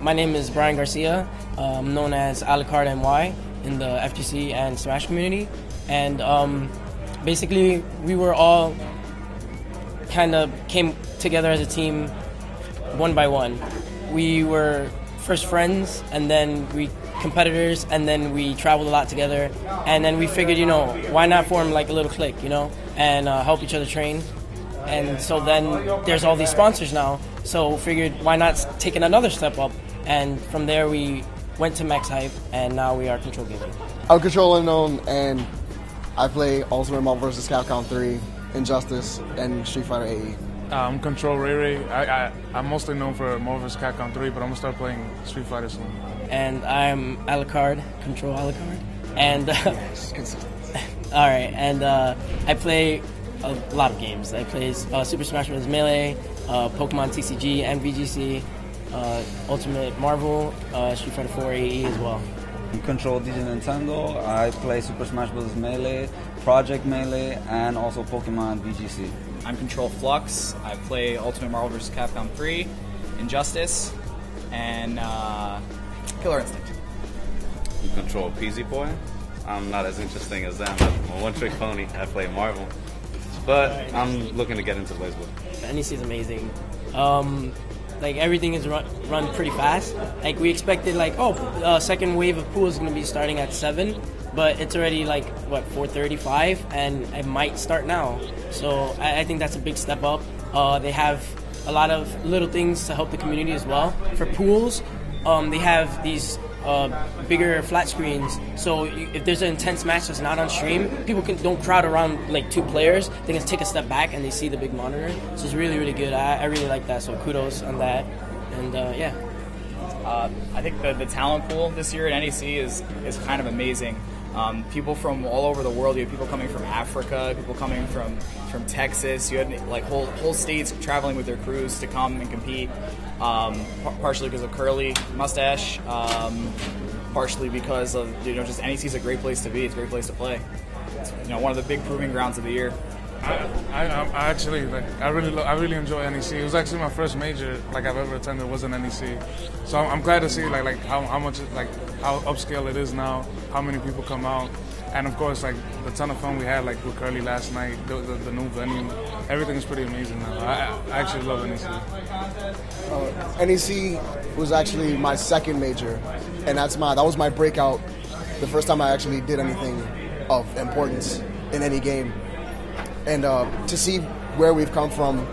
My name is Brian Garcia. I'm known as Alucard NY in the FGC and Smash community. And basically, we were all kind of came together as a team one by one. We were first friends, and then we competitors, and then we traveled a lot together. And then we figured, why not form like a little clique, and help each other train. And so then there's all these sponsors now. So figured, why not take it another step up? And from there we went to Max Hype, and now we are Control Gaming. I'm Control Unknown, and I play Ultimate Marvel vs. Capcom 3, Injustice, and Street Fighter AE. I'm Control Ray. I'm mostly known for Marvel vs. Capcom 3, but I'm going to start playing Street Fighter soon. And I'm Alucard, Control Alucard. And all right, and I play a lot of games. I play Super Smash Bros. Melee, Pokemon TCG, and VGC, Ultimate Marvel, Street Fighter 4 AE as well. I'm Control DJ Nintendo. I play Super Smash Bros. Melee, Project Melee, and also Pokemon VGC. I'm Control Flux. I play Ultimate Marvel vs. Capcom 3, Injustice, and Killer Instinct. You Control PZ Boy. I'm not as interesting as them. I'm a one-trick pony. I play Marvel. But I'm looking to get into BlazBlue. NEC is amazing. Everything is run pretty fast. Like we expected, second wave of pools is going to be starting at 7, but it's already 4:35, and it might start now. So I think that's a big step up. They have a lot of little things to help the community as well. For pools, they have these bigger flat screens, so if there's an intense match that's not on stream, people don't crowd around two players. They can take a step back and they see the big monitor. So it's really, really good. I really like that, so kudos on that. And yeah. I think the talent pool this year at NEC is kind of amazing. People from all over the world. You have people coming from Africa, people coming from Texas. You had whole states traveling with their crews to come and compete. Partially because of Curly Mustache, partially because of just NEC is a great place to be. It's a great place to play. It's one of the big proving grounds of the year. I really enjoy NEC. It was actually my first major I've ever attended was an NEC. So I'm glad to see how much how upscale it is now, how many people come out, and of course the ton of fun we had with Curly last night, the new venue, everything is pretty amazing now. I actually love NEC. NEC was actually my second major, and that was my breakout, the first time I actually did anything of importance in any game. And to see where we've come from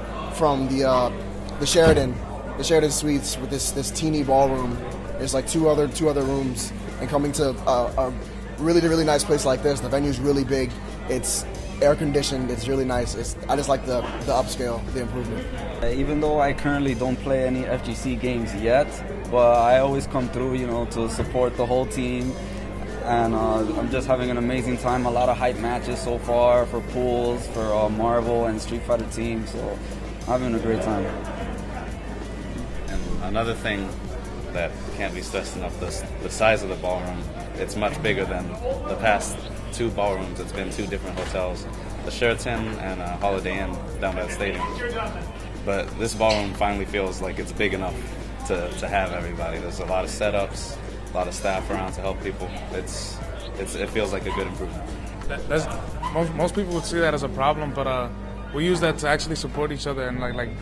the Sheraton Suites with this teeny ballroom, there's two other rooms, and coming to a really nice place like this. The venue's really big. It's air conditioned. It's really nice. I just like the upscale, the improvement. Even though I currently don't play any FGC games yet, but I always come through, to support the whole team. And I'm just having an amazing time. A lot of hype matches so far for pools, for Marvel and Street Fighter teams. So I'm having a great time. And another thing that can't be stressed enough, the size of the ballroom. It's much bigger than the past 2 ballrooms. It's been 2 different hotels, the Sheraton and Holiday Inn down by the stadium. But this ballroom finally feels like it's big enough to have everybody. There's a lot of setups, a lot of staff around to help people. It feels like a good improvement. Most people would see that as a problem, but we use that to actually support each other and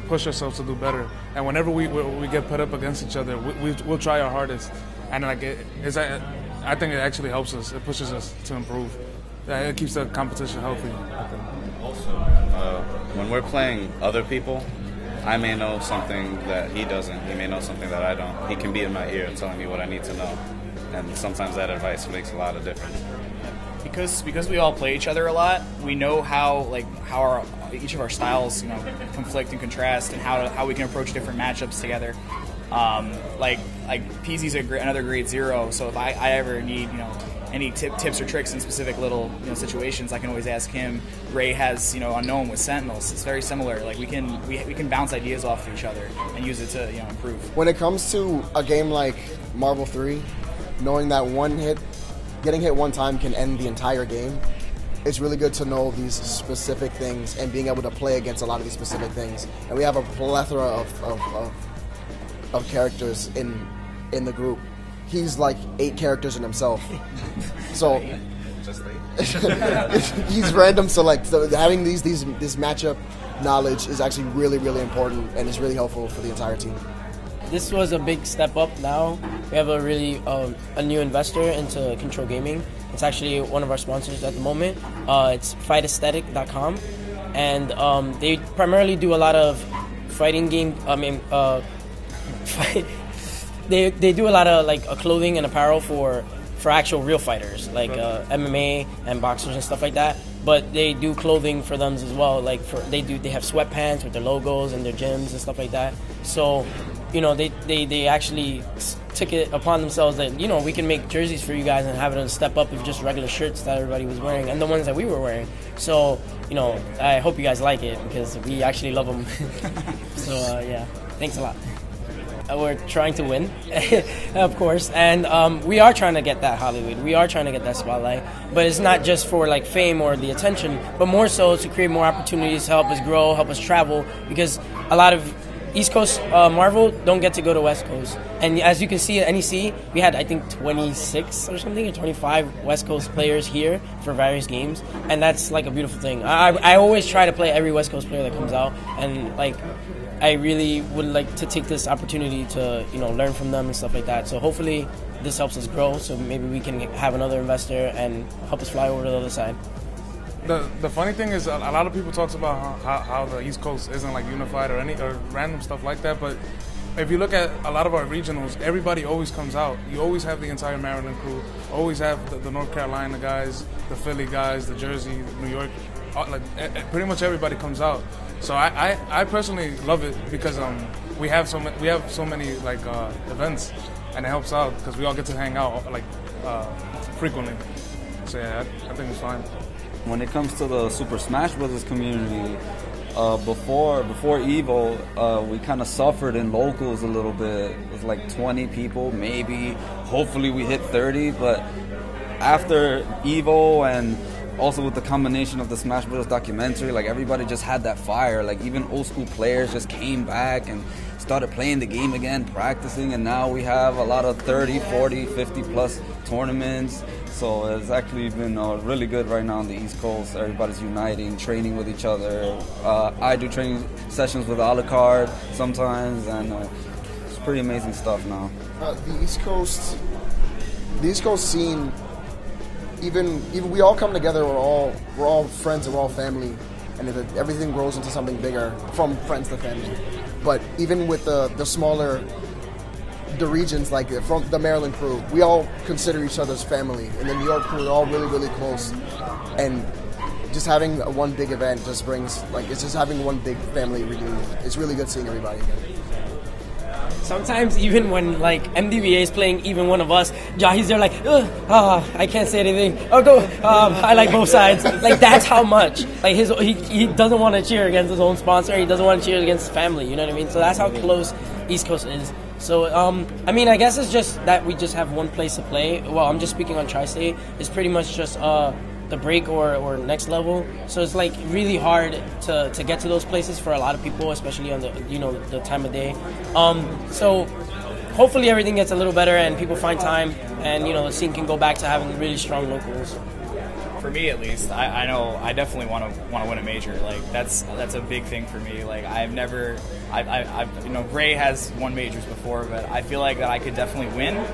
push ourselves to do better. And whenever we get put up against each other, we'll try our hardest. And I think it actually helps us. It pushes us to improve. It keeps the competition healthy, I think. Also, when we're playing other people, I may know something that he doesn't. He may know something that I don't. He can be in my ear telling me what I need to know. And sometimes that advice makes a lot of difference. Because we all play each other a lot, we know how each of our styles conflict and contrast, and how we can approach different matchups together. PZ's another grade 0, so if I ever need any tips or tricks in specific little situations, I can always ask him. Ray has Unknown with Sentinels. It's very similar. We can bounce ideas off of each other and use it to improve. When it comes to a game like Marvel 3, knowing that getting hit one time can end the entire game, it's really good to know these specific things and being able to play against a lot of these specific things. And we have a plethora of characters in in the group. He's like 8 characters in himself. So he's random select. So having this matchup knowledge is actually really, really important, and is really helpful for the entire team. This was a big step up now. We have a really a new investor into Control Gaming. It's actually one of our sponsors at the moment. It's fightaesthetic.com, and they primarily do a lot of fighting game. They do a lot of like clothing and apparel for actual real fighters, like MMA and boxers and stuff like that. But they do clothing for them as well. Like they have sweatpants with their logos and their gyms and stuff like that. So, you know, they actually took it upon themselves that, you know, we can make jerseys for you guys and have it step up with just regular shirts that everybody was wearing and the ones that we were wearing. So, you know, I hope you guys like it because we actually love them. So, yeah, thanks a lot. We're trying to win, of course, and we are trying to get that Hollywood. We are trying to get that spotlight, but it's not just for like fame or the attention, but more so to create more opportunities to help us grow, help us travel, because a lot of East Coast Marvel don't get to go to West Coast. And as you can see at NEC, we had, I think, 26 or something, or 25 West Coast players here for various games. And that's like a beautiful thing. I always try to play every West Coast player that comes out. And like, I really would like to take this opportunity to, you know, learn from them and stuff like that. So hopefully this helps us grow. So maybe we can have another investor and help us fly over to the other side. The funny thing is, a lot of people talk about how the East Coast isn't like unified or random stuff like that. But if you look at a lot of our regionals, everybody always comes out. You always have the entire Maryland crew, always have the North Carolina guys, the Philly guys, the Jersey, New York. Like pretty much everybody comes out. So I personally love it because we have so many like events, and it helps out because we all get to hang out like frequently. So yeah, I think it's fine. When it comes to the Super Smash Bros. Community, before EVO, we kind of suffered in locals a little bit. It was like 20 people, maybe. Hopefully we hit 30, but after EVO and also with the combination of the Smash Bros. Documentary, like everybody just had that fire. Like even old school players just came back and started playing the game again, practicing, and now we have a lot of 30, 40, 50 plus tournaments. So it's actually been really good right now on the East Coast. Everybody's uniting, training with each other. I do training sessions with Alucard sometimes, and it's pretty amazing stuff now. The East Coast scene, even we all come together. We're all friends and we're all family, and everything grows into something bigger from friends to family. But even with the smaller. The regions, like from the Maryland crew, we all consider each other's family. And the New York crew, we're all really, really close. And just having one big event just brings, like, it's just having one big family reunion. It's really good seeing everybody again. Sometimes even when like MDVA is playing even one of us, Jahi's there like, I can't say anything. Oh, go. I like both sides. Like that's how much. Like he doesn't want to cheer against his own sponsor. He doesn't want to cheer against his family. You know what I mean? So that's how close East Coast is. So, I mean, I guess it's just that we just have one place to play. Well, I'm just speaking on Tri-State. It's pretty much just the break or next level. So it's like really hard to get to those places for a lot of people, especially on the, you know, the time of day. So hopefully everything gets a little better and people find time and, you know, the scene can go back to having really strong locals. For me, at least, I know I definitely want to win a major. Like that's a big thing for me. Like I've you know, Ray has won majors before, but I feel like that I could definitely win.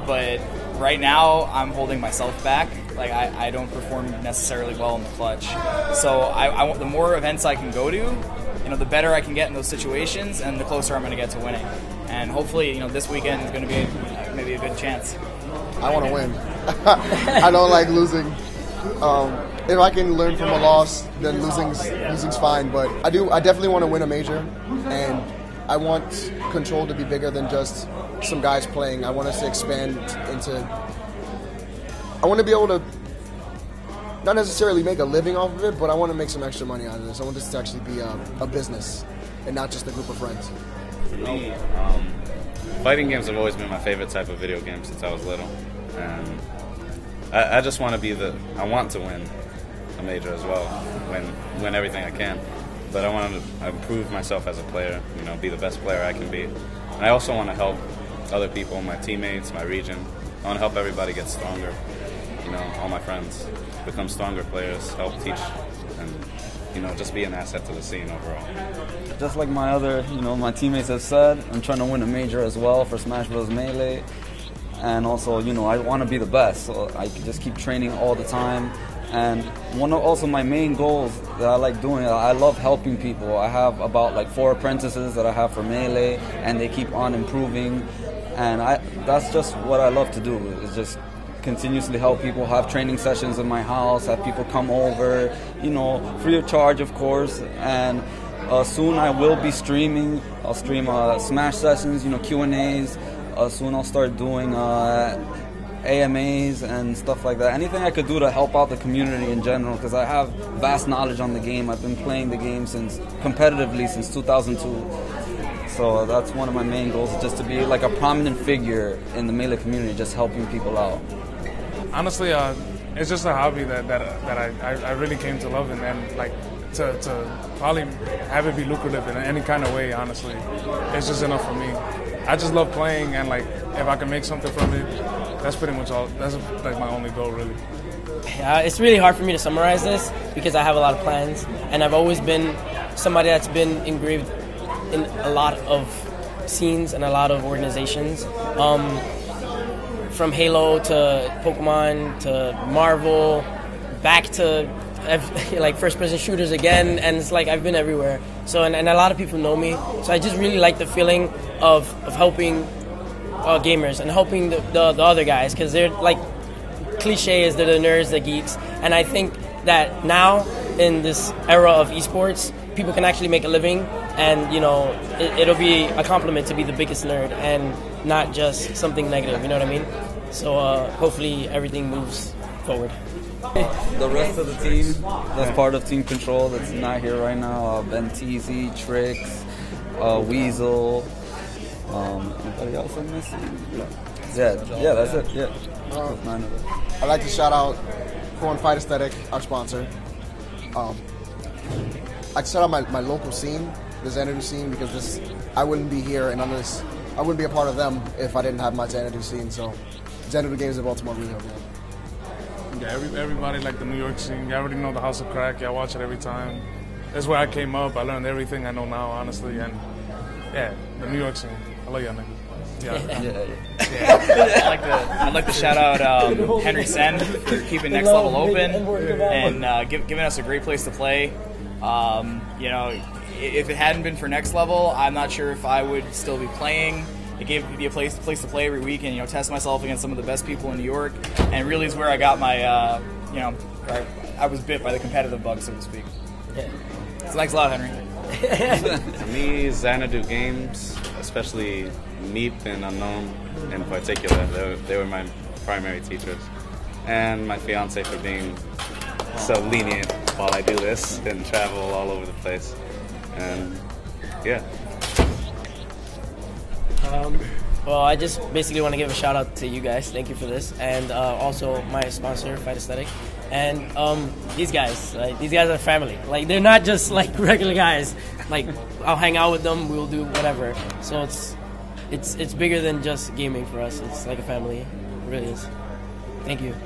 But right now, I'm holding myself back. Like I don't perform necessarily well in the clutch. So I want the more events I can go to, you know, the better I can get in those situations, and the closer I'm going to get to winning. And hopefully, you know, this weekend is going to be maybe a good chance. I want to win. I don't like losing. If I can learn from a loss, then losing's fine. But I definitely want to win a major, and I want Control to be bigger than just some guys playing. I want us to expand into. I want to be able to not necessarily make a living off of it, but I want to make some extra money out of this. I want this to actually be a business and not just a group of friends. For me, fighting games have always been my favorite type of video game since I was little, and I just want to I want to win a major as well, win everything I can. But I want to improve myself as a player, you know, be the best player I can be. And I also want to help other people, my teammates, my region. I want to help everybody get stronger. You know, all my friends become stronger players, help teach, and you know, just be an asset to the scene overall. Just like my other, my teammates have said, I'm trying to win a major as well for Smash Bros. Melee. And also, I want to be the best, so I can just keep training all the time. And one of also my main goals that I like doing, I love helping people. I have about like 4 apprentices that I have for Melee, and they keep on improving. And that's just what I love to do, is just continuously help people, have training sessions in my house, have people come over, free of charge, of course. And soon I will be streaming. I'll stream Smash sessions, Q&As. Soon I'll start doing AMAs and stuff like that. Anything I could do to help out the community in general, because I have vast knowledge on the game. I've been playing the game competitively since 2002. So that's one of my main goals, just to be like a prominent figure in the Melee community, just helping people out. Honestly, it's just a hobby that I really came to love, and like to probably have it be lucrative in any kind of way. Honestly, it's just enough for me. I just love playing, and like if I can make something from it, that's pretty much all. That's like my only goal, really. It's really hard for me to summarize this because I have a lot of plans, and I've always been somebody that's been engraved in a lot of scenes and a lot of organizations. From Halo to Pokemon to Marvel, back to like first-person shooters again, and it's like I've been everywhere. So and a lot of people know me. So I just really like the feeling of helping gamers and helping the other guys, because they're like cliches, they're the nerds, the geeks, and I think that now in this era of esports, people can actually make a living, and it'll be a compliment to be the biggest nerd and not just something negative. You know what I mean? So hopefully everything moves forward. The rest of the team that's part of Team Control that's not here right now, Ben TZ, Trix, Weasel, anybody else I'm missing? Yeah, that's it. Yeah. I'd like to shout out Fight Aesthetic, our sponsor. I'd like to shout out my local scene, the Xanadu scene, because I wouldn't be here, and I wouldn't be a part of them if I didn't have my Xanadu scene. So Xanadu Games in Baltimore really helped me out. Yeah, everybody like the New York scene. You already know the House of Crack. Yeah, I watch it every time. That's where I came up. I learned everything I know now, honestly. And yeah, the New York scene. I love y'all niggas. Yeah. I'd like to shout out Henry Sen for keeping Next Level open and giving us a great place to play. If it hadn't been for Next Level, I'm not sure if I would still be playing. It gave me a place to play every week and test myself against some of the best people in New York, and really is where I got my I was bit by the competitive bug, so to speak. Yeah. So thanks a lot, Henry. For me, Xanadu Games, especially Meep and Unknown in particular, they were my primary teachers, and my fiance for being so lenient while I do this and travel all over the place. And yeah. Well, I just basically want to give a shout out to you guys. Thank you for this, and also my sponsor, Fight Aesthetic, and these guys. These guys are family. Like, they're not just like regular guys. Like, I'll hang out with them. We'll do whatever. So it's bigger than just gaming for us. It's like a family. It really is. Thank you.